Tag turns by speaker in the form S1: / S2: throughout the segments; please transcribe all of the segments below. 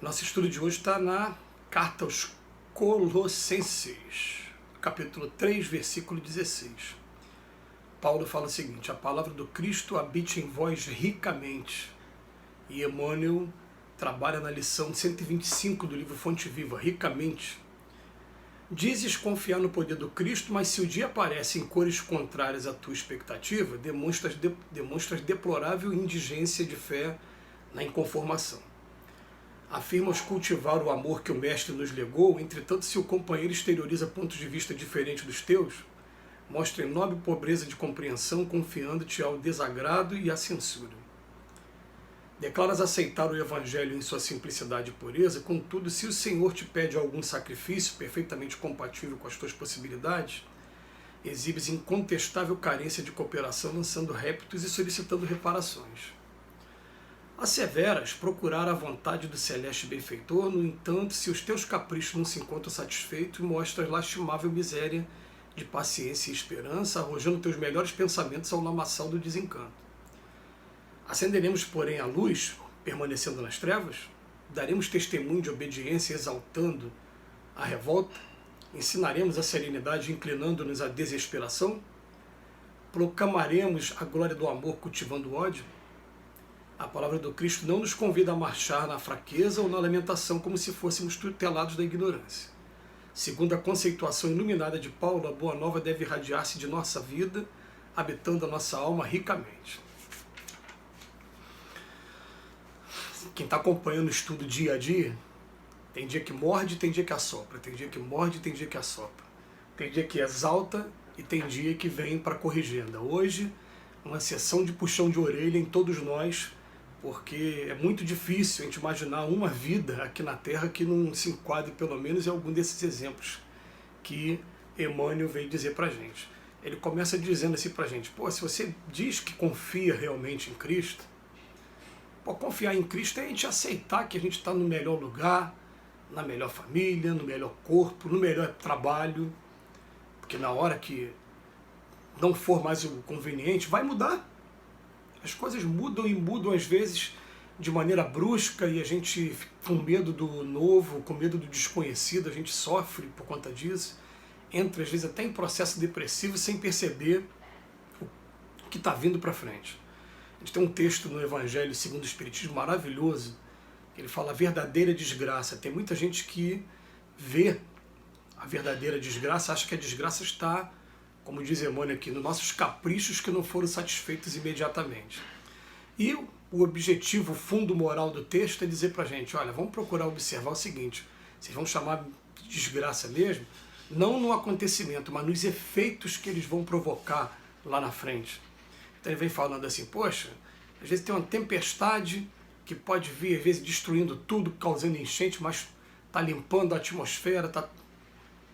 S1: Nosso estudo de hoje está na carta aos Colossenses, capítulo 3, versículo 16. Paulo fala o seguinte: a palavra do Cristo habite em vós ricamente. E Emmanuel trabalha na lição 125 do livro Fonte Viva, ricamente. Dizes confiar no poder do Cristo, mas se o dia aparece em cores contrárias à tua expectativa, demonstras deplorável indigência de fé na inconformação. Afirmas cultivar o amor que o Mestre nos legou, entretanto, se o companheiro exterioriza pontos de vista diferentes dos teus, mostra enorme pobreza de compreensão, confiando-te ao desagrado e à censura. Declaras aceitar o Evangelho em sua simplicidade e pureza, contudo, se o Senhor te pede algum sacrifício perfeitamente compatível com as tuas possibilidades, exibes incontestável carência de cooperação, lançando réplitos e solicitando reparações. Asseveras procurar a vontade do celeste benfeitor, no entanto, se os teus caprichos não se encontram satisfeitos, mostras lastimável miséria de paciência e esperança, arrojando teus melhores pensamentos ao lamaçal do desencanto. Acenderemos, porém, a luz, permanecendo nas trevas? Daremos testemunho de obediência, exaltando a revolta? Ensinaremos a serenidade, inclinando-nos à desesperação? Proclamaremos a glória do amor, cultivando o ódio? A palavra do Cristo não nos convida a marchar na fraqueza ou na lamentação como se fôssemos tutelados da ignorância. Segundo a conceituação iluminada de Paulo, a boa nova deve irradiar-se de nossa vida, habitando a nossa alma ricamente. Quem está acompanhando o estudo dia a dia, tem dia que morde, tem dia que assopra, tem dia que morde, tem dia que assopra, tem dia que exalta e tem dia que vem para corrigir. Hoje, uma sessão de puxão de orelha em todos nós, porque é muito difícil a gente imaginar uma vida aqui na Terra que não se enquadre pelo menos em algum desses exemplos que Emmanuel veio dizer para a gente. Ele começa dizendo assim para a gente: se você diz que confia realmente em Cristo, confiar em Cristo é a gente aceitar que a gente está no melhor lugar, na melhor família, no melhor corpo, no melhor trabalho, porque na hora que não for mais o conveniente, vai mudar. As coisas mudam e mudam às vezes de maneira brusca e a gente, com medo do novo, com medo do desconhecido, a gente sofre por conta disso. Entra às vezes até em processo depressivo sem perceber o que está vindo para frente. A gente tem um texto no Evangelho segundo o Espiritismo maravilhoso, que ele fala a verdadeira desgraça. Tem muita gente que vê a verdadeira desgraça, acha que a desgraça está, como diz Emmanuel aqui, nos nossos caprichos que não foram satisfeitos imediatamente. E o objetivo, o fundo moral do texto é dizer para a gente: olha, vamos procurar observar o seguinte, vocês vão chamar de desgraça mesmo, não no acontecimento, mas nos efeitos que eles vão provocar lá na frente. Então ele vem falando assim: poxa, às vezes tem uma tempestade que pode vir, às vezes destruindo tudo, causando enchente, mas está limpando a atmosfera, está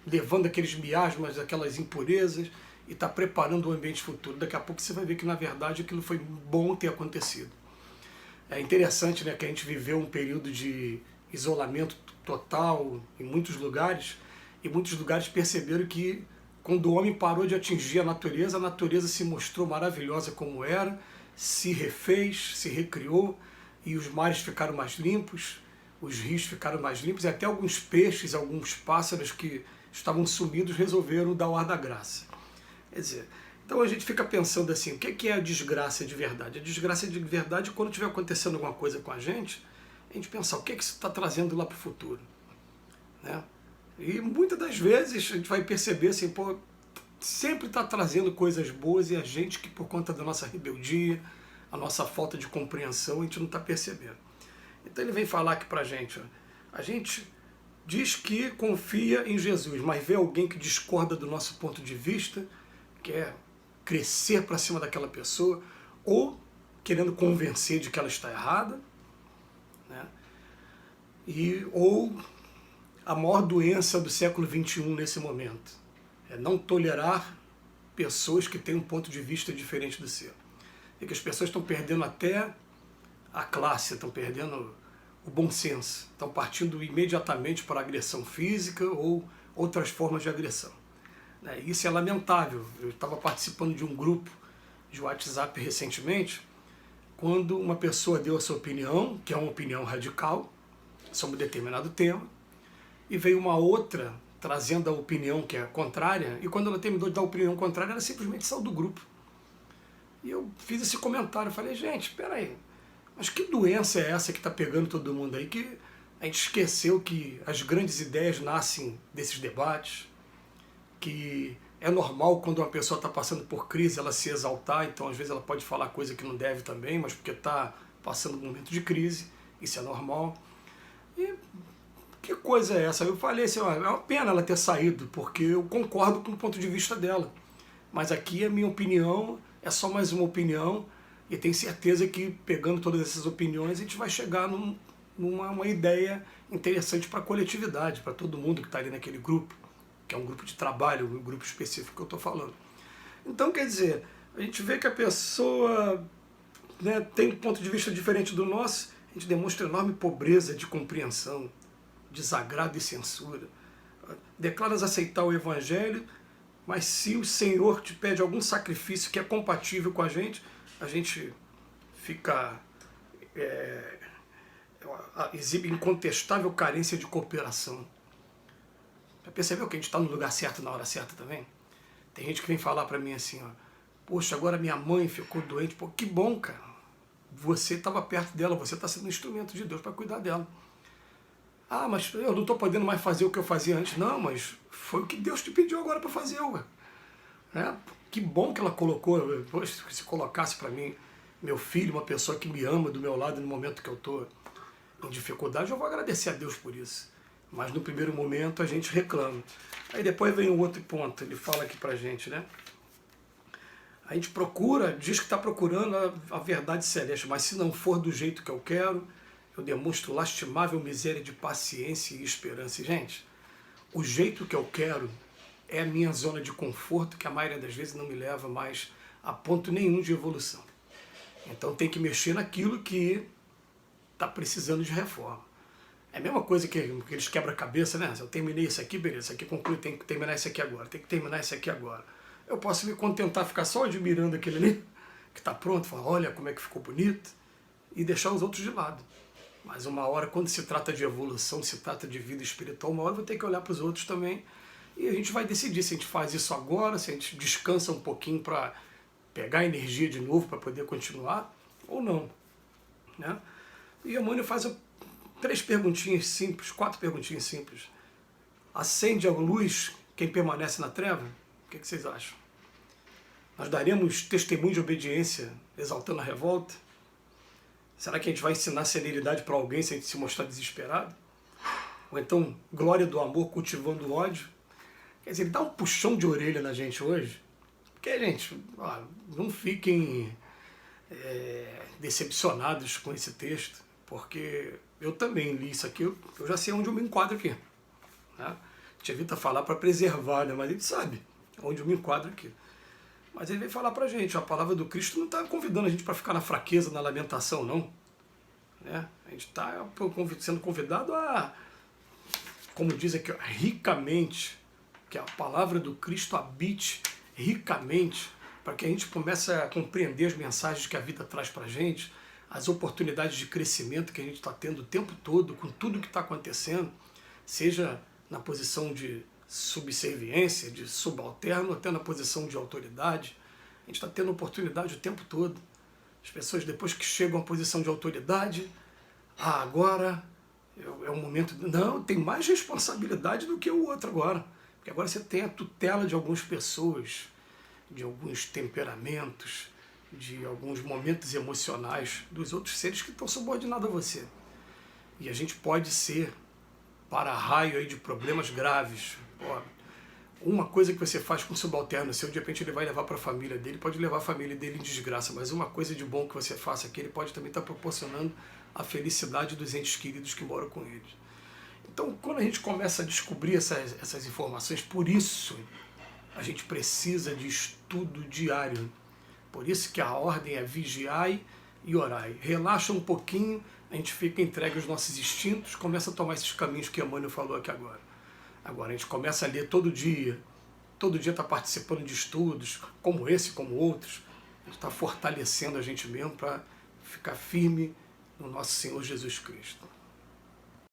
S1: levando aqueles miasmas, aquelas impurezas, e está preparando o ambiente futuro. Daqui a pouco você vai ver que, na verdade, aquilo foi bom ter acontecido. É interessante, né, que a gente viveu um período de isolamento total em muitos lugares, e muitos lugares perceberam que, quando o homem parou de atingir a natureza se mostrou maravilhosa como era, se refez, se recriou, e os mares ficaram mais limpos, os rios ficaram mais limpos, e até alguns peixes, alguns pássaros que estavam sumidos resolveram dar o ar da graça. Quer dizer, então a gente fica pensando assim: o que é a desgraça de verdade? A desgraça de verdade é quando estiver acontecendo alguma coisa com a gente pensar o que isso está trazendo lá para o futuro, né? E muitas das vezes a gente vai perceber assim: sempre está trazendo coisas boas, e a gente que, por conta da nossa rebeldia, a nossa falta de compreensão, a gente não está percebendo. Então ele vem falar aqui para a gente: a gente diz que confia em Jesus, mas vê alguém que discorda do nosso ponto de vista, quer crescer para cima daquela pessoa, ou querendo convencer de que ela está errada, né? Ou a maior doença do século XXI nesse momento é não tolerar pessoas que têm um ponto de vista diferente do seu. E que as pessoas estão perdendo até a classe, estão perdendo o bom senso, estão partindo imediatamente para a agressão física ou outras formas de agressão. Isso é lamentável. Eu estava participando de um grupo de WhatsApp recentemente, quando uma pessoa deu a sua opinião, que é uma opinião radical, sobre determinado tema, e veio uma outra trazendo a opinião que é contrária, e quando ela terminou de dar a opinião contrária, ela simplesmente saiu do grupo. E eu fiz esse comentário, falei, gente, espera aí, mas que doença é essa que está pegando todo mundo aí, que a gente esqueceu que as grandes ideias nascem desses debates, que é normal quando uma pessoa está passando por crise ela se exaltar, então às vezes ela pode falar coisa que não deve também, mas porque está passando um momento de crise, isso é normal. E que coisa é essa? Eu falei assim, ó, é uma pena ela ter saído, porque eu concordo com o ponto de vista dela, mas aqui a minha opinião é só mais uma opinião, e tenho certeza que pegando todas essas opiniões a gente vai chegar numa ideia interessante para a coletividade, para todo mundo que está ali naquele grupo, que é um grupo de trabalho, um grupo específico que eu estou falando. Então, quer dizer, a gente vê que a pessoa, né, tem um ponto de vista diferente do nosso, a gente demonstra enorme pobreza de compreensão, desagrado e censura. Declaras aceitar o Evangelho, mas se o Senhor te pede algum sacrifício que é compatível com a gente fica... exibe incontestável carência de cooperação. Já percebeu que a gente está no lugar certo na hora certa também? Tem gente que vem falar para mim assim, ó, poxa, agora minha mãe ficou doente. Pô, que bom, cara. Você estava perto dela, você está sendo um instrumento de Deus para cuidar dela. Ah, mas eu não estou podendo mais fazer o que eu fazia antes. Não, mas foi o que Deus te pediu agora para fazer, ué. Né? Que bom que ela colocou, poxa, se colocasse para mim, meu filho, uma pessoa que me ama do meu lado no momento que eu estou em dificuldade, eu vou agradecer a Deus por isso. Mas no primeiro momento a gente reclama. Aí depois vem um outro ponto, ele fala aqui pra gente, né? A gente procura, diz que está procurando a verdade celeste, mas se não for do jeito que eu quero, eu demonstro lastimável miséria de paciência e esperança. E, gente, o jeito que eu quero é a minha zona de conforto, que a maioria das vezes não me leva mais a ponto nenhum de evolução. Então tem que mexer naquilo que está precisando de reforma. É a mesma coisa que eles quebra-cabeça, né? Se eu terminei isso aqui, beleza, isso aqui conclui, tem que terminar isso aqui agora, tem que terminar isso aqui agora. Eu posso me contentar, ficar só admirando aquele ali, que está pronto, falar, olha como é que ficou bonito, e deixar os outros de lado. Mas uma hora, quando se trata de evolução, se trata de vida espiritual, uma hora eu vou ter que olhar para os outros também, e a gente vai decidir se a gente faz isso agora, se a gente descansa um pouquinho para pegar energia de novo, para poder continuar, ou não. Né? E Emmanuel faz 3 perguntinhas simples, 4 perguntinhas simples. Acende a luz quem permanece na treva? O que vocês acham? Nós daremos testemunho de obediência exaltando a revolta? Será que a gente vai ensinar celeridade para alguém se a gente se mostrar desesperado? Ou então glória do amor cultivando o ódio? Quer dizer, ele dá um puxão de orelha na gente hoje. Porque, gente, não fiquem decepcionados com esse texto, porque eu também li isso aqui, eu já sei onde eu me enquadro aqui. Né? A gente evita falar para preservar, né? Mas a gente sabe onde eu me enquadro aqui. Mas ele vem falar para a gente, a palavra do Cristo não está convidando a gente para ficar na fraqueza, na lamentação, não. Né? A gente está sendo convidado a, como diz aqui, ricamente, que a palavra do Cristo habite ricamente, para que a gente comece a compreender as mensagens que a vida traz para a gente, as oportunidades de crescimento que a gente está tendo o tempo todo, com tudo que está acontecendo, seja na posição de subserviência, de subalterno, até na posição de autoridade. A gente está tendo oportunidade o tempo todo. As pessoas, depois que chegam à posição de autoridade, agora é o momento... Não, tem mais responsabilidade do que o outro agora. Porque agora você tem a tutela de algumas pessoas, de alguns temperamentos, de alguns momentos emocionais dos outros seres que estão subordinados a você. E a gente pode ser para-raio aí de problemas graves. Uma coisa que você faz com o subalterno seu, de repente ele vai levar para a família dele, pode levar a família dele em desgraça, mas uma coisa de bom que você faça aqui, ele pode também estar proporcionando a felicidade dos entes queridos que moram com eles. Então, quando a gente começa a descobrir essas informações, por isso a gente precisa de estudo diário. Por isso que a ordem é vigiai e orai. Relaxa um pouquinho, a gente fica entregue aos nossos instintos, começa a tomar esses caminhos que a Emmanuel falou aqui agora. Agora a gente começa a ler todo dia está participando de estudos, como esse, como outros. A gente está fortalecendo a gente mesmo para ficar firme no nosso Senhor Jesus Cristo.